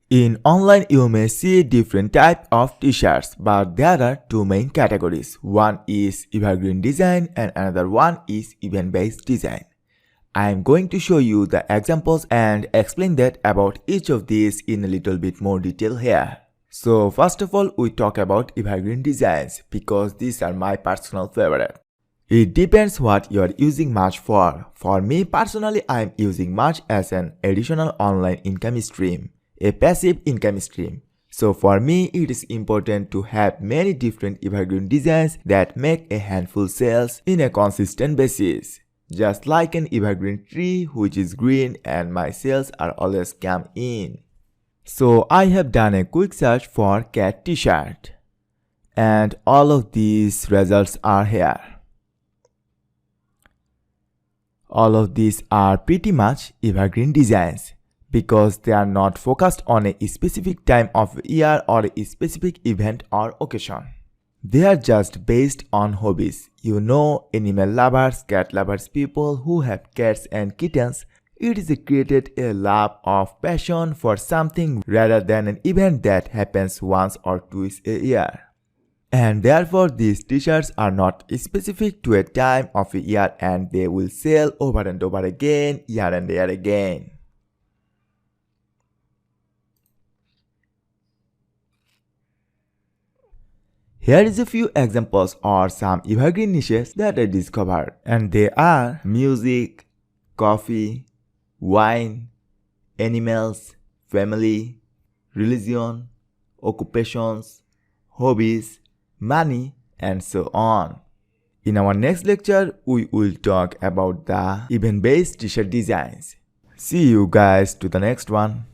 In online, you may see different type of t-shirts, but there are two main categories. One is evergreen design and another one is event-based design. I am going to show you the examples and explain that about each of these in a little bit more detail here. So first of all, we talk about evergreen designs because these are my personal favorite. It depends what you are using Merch for. For me personally, I am using Merch as an additional online income stream, a passive income stream. So for me, it is important to have many different evergreen designs that make a handful sales in a consistent basis. Just like an evergreen tree which is green and my sales are always come in. So I have done a quick search for cat t-shirt and all of these results are here. All of these are pretty much evergreen designs because they are not focused on a specific time of year or a specific event or occasion. They are just based on hobbies. You know, animal lovers, cat lovers, people who have cats and kittens. It is created a love of passion for something rather than an event that happens once or twice a year. And therefore these t-shirts are not specific to a time of a year and they will sell over and over again, year and year again. Here is a few examples or some evergreen niches that I discovered, and they are music, coffee, wine, animals, family, religion, occupations, hobbies, money, and so on. In our next lecture, we will talk about the event-based t-shirt designs. See you guys to the next one.